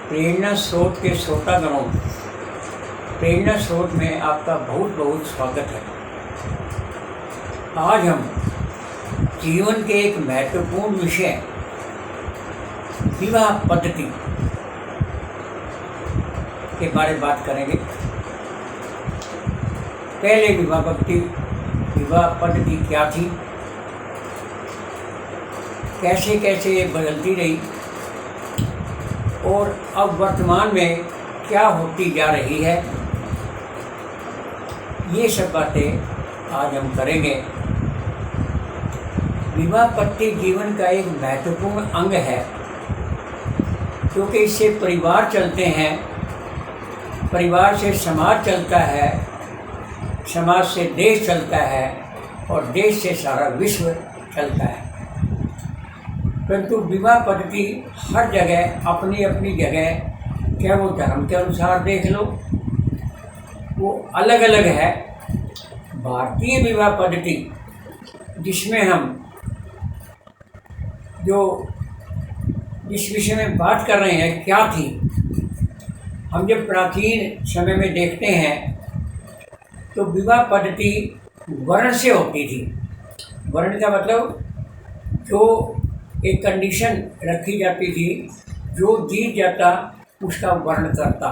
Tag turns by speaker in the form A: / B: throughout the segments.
A: प्रेरणा स्रोत के श्रोतागणों, प्रेरणा स्रोत में आपका बहुत बहुत स्वागत है। आज हम जीवन के एक महत्वपूर्ण विषय विवाह पद्धति के बारे में बात करेंगे। पहले विवाह पद्धति क्या थी, कैसे कैसे ये बदलती रही और अब वर्तमान में क्या होती जा रही है, ये सब बातें आज हम करेंगे। विवाह पद्धति जीवन का एक महत्वपूर्ण अंग है, क्योंकि इससे परिवार चलते हैं, परिवार से समाज चलता है, समाज से देश चलता है और देश से सारा विश्व चलता है। परंतु विवाह पद्धति हर जगह अपनी अपनी जगह, क्या वो धर्म के अनुसार देख लो, वो अलग अलग है। भारतीय विवाह पद्धति, जिसमें हम जिस विषय में बात कर रहे हैं, क्या थी। हम जब प्राचीन समय में देखते हैं तो विवाह पद्धति वर्ण से होती थी। वर्ण का मतलब जो एक कंडीशन रखी जाती थी, जो जीत जाता उसका वर्ण करता।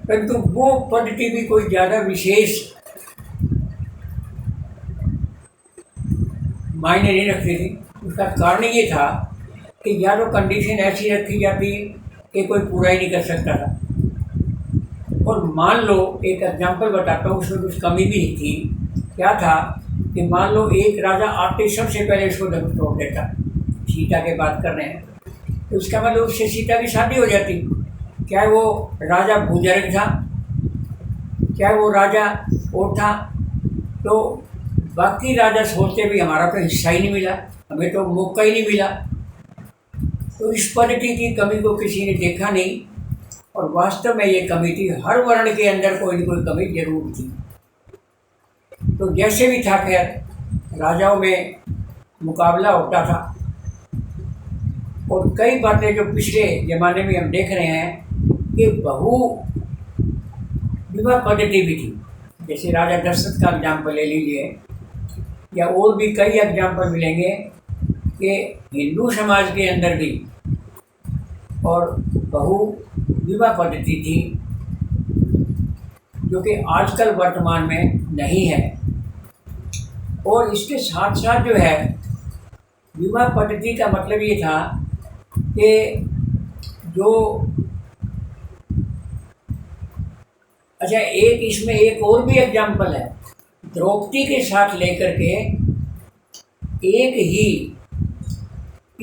A: परंतु वो पद्धति भी कोई ज़्यादा विशेष मायने नहीं रखती थी। उसका कारण ये था कि या तो कंडीशन ऐसी रखी जाती कि कोई पूरा ही नहीं कर सकता था। और मान लो, एक एग्जांपल बताता हूँ, उसमें कुछ कमी भी नहीं थी। क्या था कि मान लो एक राजा आते सबसे पहले इसको धनुष तोड़ देता, सीता की बात कर रहे हैं, तो उसका मतलब उससे सीता की शादी हो जाती। क्या वो राजा बुजुर्ग था, क्या वो राजा और था, तो बाकी राजा सोचते भी हमारा तो हिस्सा ही नहीं मिला, हमें तो मौका ही नहीं मिला। तो इस पद्धति की कमी को किसी ने देखा नहीं, और वास्तव में ये कमी थी। हर वर्ण के अंदर कोई न कोई कमी जरूर थी। तो जैसे भी था, खैर, राजाओं में मुकाबला होता था। और कई बातें जो पिछले ज़माने में हम देख रहे हैं कि बहु विवाह पद्धति भी थी। जैसे राजा दशरथ का एग्जाम्पल ले लीजिए, या और भी कई एग्जाम्पल मिलेंगे कि हिंदू समाज के अंदर भी और बहु विवाह पद्धति थी, जो कि आजकल वर्तमान में नहीं है। और इसके साथ साथ जो है, विवाह पद्धति का मतलब ये था कि एक इसमें एक और भी एग्जाम्पल है। द्रौपदी के साथ लेकर के एक ही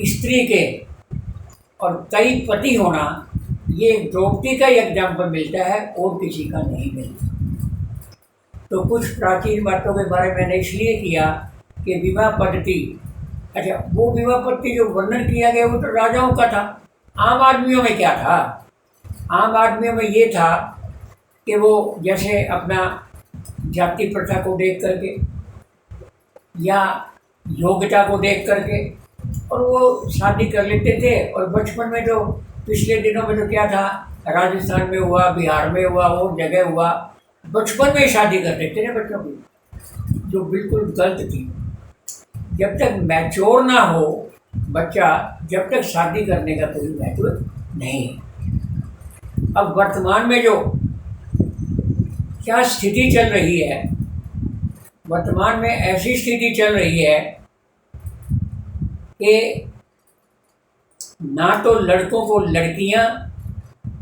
A: स्त्री के और कई पति होना, ये द्रौपदी का ही एग्जाम्पल मिलता है और किसी का नहीं मिलता। तो कुछ प्राचीन बातों के बारे में मैंने इसलिए किया कि विवाह पद्धति, वो विवाह पद्धति जो वर्णन किया गया वो तो राजाओं का था। आम आदमियों में क्या था? आम आदमियों में ये था कि वो जैसे अपना जाति प्रथा को देख करके या योग्यता को देख करके और वो शादी कर लेते थे। और बचपन में जो पिछले दिनों में तो क्या था, राजस्थान में हुआ, बिहार में हुआ, और जगह हुआ, बचपन में शादी कर देते थे बच्चों की, जो बिल्कुल गलत थी। जब तक मैच्योर ना हो बच्चा, जब तक शादी करने का कोई महत्व नहीं है। अब वर्तमान में जो क्या स्थिति चल रही है, वर्तमान में ऐसी स्थिति चल रही है कि ना तो लड़कों को लड़कियां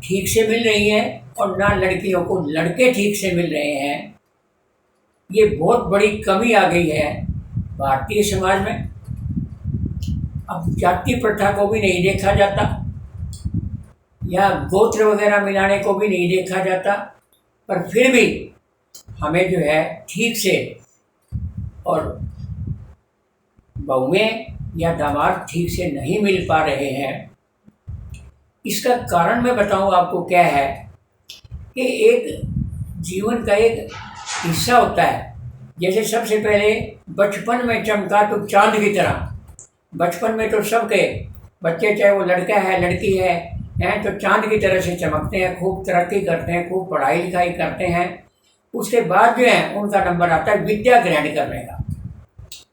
A: ठीक से मिल रही हैं और ना लड़कियों को लड़के ठीक से मिल रहे हैं। ये बहुत बड़ी कमी आ गई है भारतीय समाज में। अब जाति प्रथा को भी नहीं देखा जाता, या गोत्र वगैरह मिलाने को भी नहीं देखा जाता, पर फिर भी हमें जो है ठीक से और बहुएं या दामाद ठीक से नहीं मिल पा रहे हैं। इसका कारण मैं बताऊं आपको क्या है कि एक जीवन का एक हिस्सा होता है। जैसे सबसे पहले बचपन में चमका तो चांद की तरह, बचपन में तो सबके बच्चे चाहे वो लड़का है लड़की है हैं तो चांद की तरह से चमकते हैं, खूब तरक्की करते हैं, खूब पढ़ाई लिखाई करते हैं। उसके बाद जो है उनका नंबर आता है विद्या ग्रहण करने का।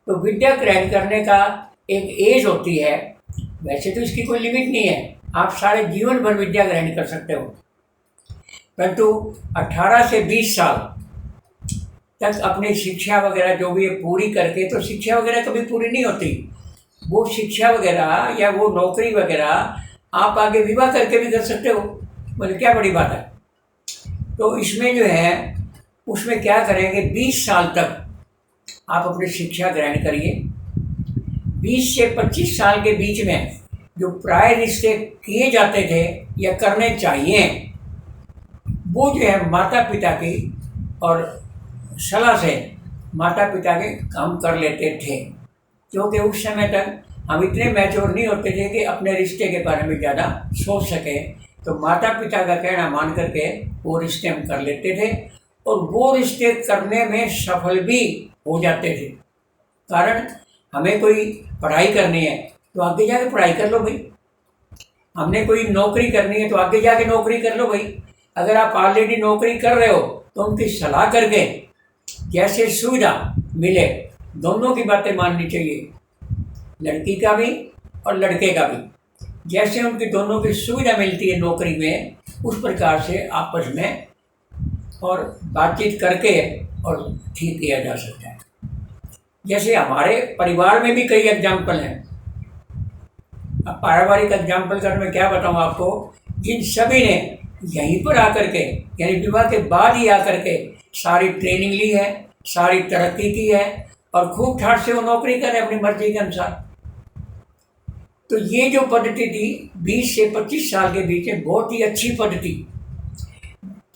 A: तो विद्या ग्रहण करने का एक एज होती है, वैसे तो इसकी कोई लिमिट नहीं है, आप सारे जीवन भर विद्या ग्रहण कर सकते हो, परंतु 18 से 20 साल तक अपनी शिक्षा वगैरह जो भी है पूरी करके, तो शिक्षा वगैरह कभी पूरी नहीं होती। वो शिक्षा वगैरह या वो नौकरी वगैरह आप आगे विवाह करके भी कर सकते हो, मतलब क्या बड़ी बात है। तो इसमें जो है उसमें क्या करेंगे, 20 साल तक आप अपनी शिक्षा ग्रहण करिए। 20 से 25 साल के बीच में जो प्राय रिश्ते किए जाते थे या करने चाहिए, वो जो है माता पिता की और सलाह से माता पिता के काम कर लेते थे, क्योंकि उस समय तक हम इतने मैच्योर नहीं होते थे कि अपने रिश्ते के बारे में ज़्यादा सोच सकें। तो माता पिता का कहना मान करके वो रिश्ते हम कर लेते थे, और वो रिश्ते करने में सफल भी हो जाते थे। कारण हमें कोई पढ़ाई करनी है तो आगे जाके पढ़ाई कर लो भाई, हमने कोई नौकरी करनी है तो आगे जाके नौकरी कर लो भाई। अगर आप ऑलरेडी नौकरी कर रहे हो तो उनकी सलाह करके जैसे सुविधा मिले, दोनों की बातें माननी चाहिए, लड़की का भी और लड़के का भी। जैसे उनकी दोनों की सुविधा मिलती है नौकरी में, उस प्रकार से आपस में और बातचीत करके और ठीक किया जा सकता है। जैसे हमारे परिवार में भी कई एग्जाम्पल हैं। अब पारिवारिक एग्जाम्पल का मैं क्या बताऊँ आपको, जिन सभी ने यहीं पर आकर के यानी विवाह के बाद ही आकर के सारी ट्रेनिंग ली है, सारी तरक्की की है और खूब ठाठ से वो नौकरी करे अपनी मर्जी के अनुसार। तो ये जो पद्धति थी 20 से 25 साल के बीच में, बहुत ही अच्छी पद्धति।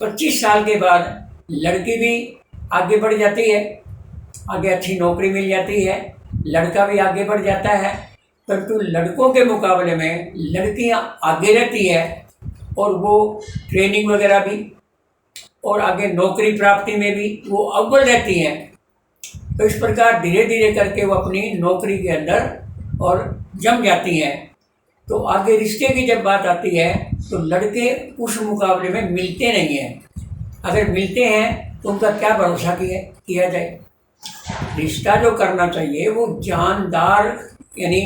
A: 25 साल के बाद लड़की भी आगे बढ़ जाती है, आगे अच्छी नौकरी मिल जाती है, लड़का भी आगे बढ़ जाता है, परंतु लड़कों के मुकाबले में लड़कियां आगे रहती है और वो ट्रेनिंग वगैरह भी और आगे नौकरी प्राप्ति में भी वो अव्वल रहती हैं। तो इस प्रकार धीरे धीरे करके वो अपनी नौकरी के अंदर और जम जाती हैं। तो आगे रिश्ते की जब बात आती है तो लड़के उस मुकाबले में मिलते नहीं हैं। अगर मिलते हैं तो उनका क्या भरोसा किया जाए। रिश्ता जो करना चाहिए वो जानदार यानी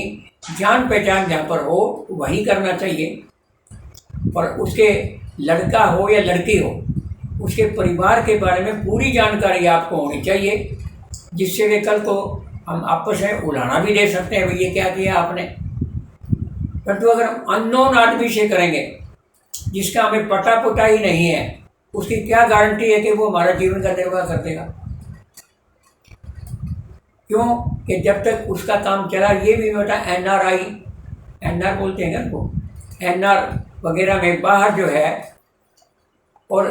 A: जान पहचान जहाँ पर हो वही करना चाहिए, और उसके लड़का हो या लड़की हो उसके परिवार के बारे में पूरी जानकारी आपको होनी चाहिए, जिससे वे कल को हम आपस में उलाना भी दे सकते हैं, भाई ये क्या किया आपने। परंतु अगर हम अननोन आदमी से करेंगे जिसका हमें पता पुता ही नहीं है, उसकी क्या गारंटी है कि वो हमारा जीवन का निर्वाह कर देगा। क्यों कि जब तक उसका काम चला, ये भी बेटा एनआर बोलते हैं ना वो, एनआर वगैरह में बाहर जो है और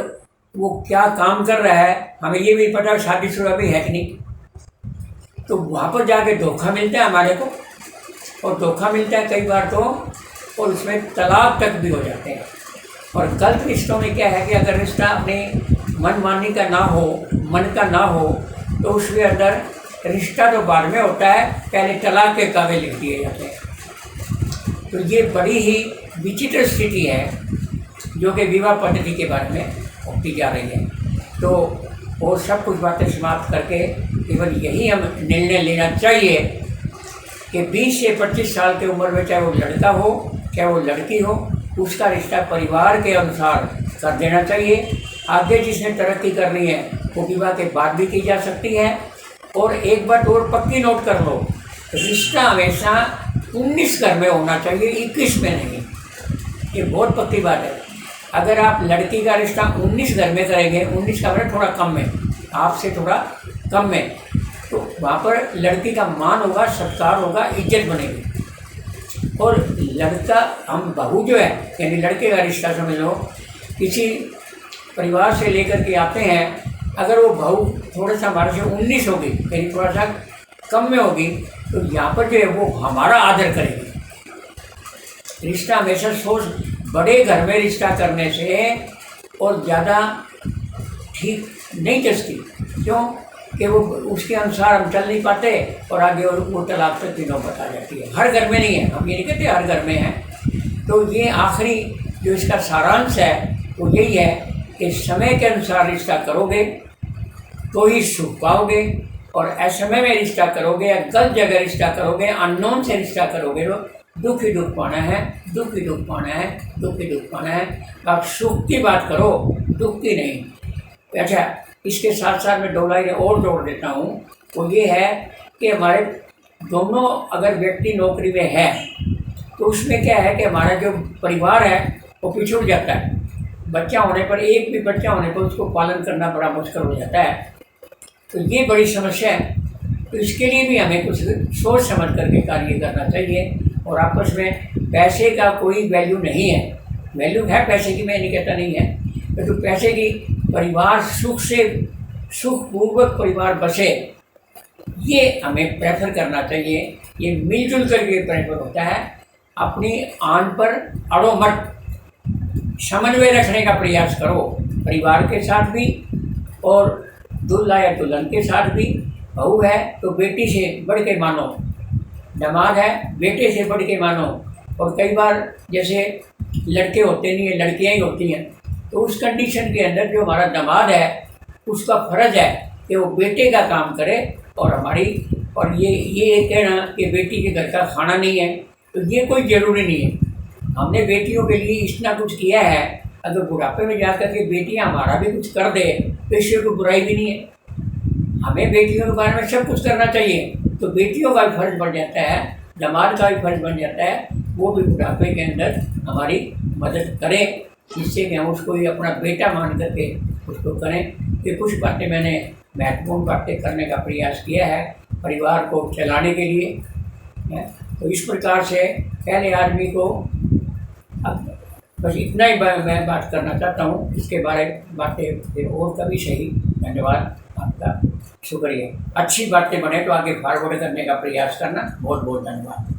A: वो क्या काम कर रहा है हमें ये भी पता, शादीशुदा भी है कि नहीं। तो वहाँ पर जाके धोखा मिलता है हमारे को, और धोखा मिलता है कई बार तो, और उसमें तलाक तक भी हो जाते हैं। और गलत रिश्तों में क्या है कि अगर रिश्ता अपने मनमानी का ना हो, मन का ना हो, तो उसके अंदर रिश्ता तो बाद में होता है, पहले तलाक के कागज लिख दिए जाते हैं। तो ये बड़ी ही विचित्र स्थिति है जो कि विवाह पद्धति के बारे में होती जा रही है। तो वो सब कुछ बातें समाप्त करके केवल यही हम निर्णय लेना चाहिए कि 20 से 25 साल की उम्र में चाहे वो लड़का हो चाहे वो लड़की हो, उसका रिश्ता परिवार के अनुसार कर देना चाहिए। आगे जिसने तरक्की करनी है वो विवाह के बाद भी की जा सकती है। और एक बात और पक्की नोट कर लो, रिश्ता हमेशा 19 घर में होना चाहिए, 21 में नहीं। ये बहुत पक्की बात है। अगर आप लड़की का रिश्ता 19 घर में करेंगे, 19 का मतलब थोड़ा कम में, आपसे थोड़ा कम में, तो वहाँ पर लड़की का मान होगा, सत्कार होगा, इज्जत बनेगी। और लड़का हम बहू जो है यानी लड़के का रिश्ता समझ लो, किसी परिवार से लेकर के आते हैं, अगर वो बहू थोड़ा सा हमारे से 19 होगी यानी थोड़ा सा कम में होगी, तो यहाँ पर जो है वो हमारा आदर करेगी। रिश्ता हमेशा सोच बड़े घर में रिश्ता करने से और ज़्यादा ठीक नहीं जचती। क्यों कि वो उसके अनुसार हम चल नहीं पाते और आगे और वो तलाक तक की नौबत आ जाती है। हर घर में नहीं है, हम ये नहीं कहते हर घर में है। तो ये आखिरी जो इसका सारांश है वो यही है कि समय के अनुसार रिश्ता करोगे तो ही सुख पाओगे, और असमय में रिश्ता करोगे या गलत जगह रिश्ता करोगे, अननोन से रिश्ता करोगे तो दुख ही दुख पाना है, दुख ही दुख पाना है, दुख ही दुख पाना है। आप सुख की बात करो, दुख की नहीं। अच्छा, इसके साथ साथ मैं दो लाइनें और जोड़ देता हूँ। वो ये है कि हमारे दोनों अगर व्यक्ति नौकरी में है तो उसमें क्या है कि हमारा जो परिवार है वो पिछड़ जाता है। बच्चा होने पर, एक भी बच्चा होने पर उसको पालन करना बड़ा मुश्किल हो जाता है। तो ये बड़ी समस्या है। तो इसके लिए भी हमें कुछ सोच समझ करके कार्य करना चाहिए। और आपस में पैसे का कोई वैल्यू नहीं है, वैल्यू है पैसे की, मैं नहीं कहता नहीं है, तो पैसे की परिवार सुख से सुखपूर्वक परिवार बसे, ये हमें प्रेफर करना चाहिए। ये मिलजुल कर के प्रेफर होता है। अपनी आन पर अड़ो मत, समन्वय रखने का प्रयास करो, परिवार के साथ भी और दूल्हा या दुल्हन के साथ भी। बहू है तो बेटी से बढ़ के मानो, दामाद है बेटे से बढ़ के मानो। और कई बार जैसे लड़के होते नहीं है, लड़कियां ही होती हैं, तो उस कंडीशन के अंदर जो हमारा दामाद है उसका फ़र्ज़ है कि वो बेटे का काम करे। और हमारी और ये कहना कि बेटी के घर का खाना नहीं है, तो ये कोई ज़रूरी नहीं है। हमने बेटियों के लिए इतना कुछ किया है, अगर बुढ़ापे में जाकर के बेटियां हमारा भी कुछ कर दे तो इससे कोई बुराई भी नहीं है। हमें बेटियों के बारे में सब कुछ करना चाहिए। तो बेटियों का भी फर्ज बन जाता है, दामाद का भी फर्ज बन जाता है, वो भी बुढ़ापे के अंदर हमारी मदद करें, जिससे कि हम उसको ही अपना बेटा मान करके उसको करें। ये कुछ बातें मैंने महत्वपूर्ण बातें करने का प्रयास किया है परिवार को चलाने के लिए। तो इस प्रकार से पहले आदमी को, अब बस इतना ही मैं बात करना चाहता हूँ। इसके बारे बातें फिर और कभी सही। धन्यवाद आपका, शुक्रिया। अच्छी बातें बने तो आगे फॉरवर्ड करने का प्रयास करना। बहुत बहुत धन्यवाद।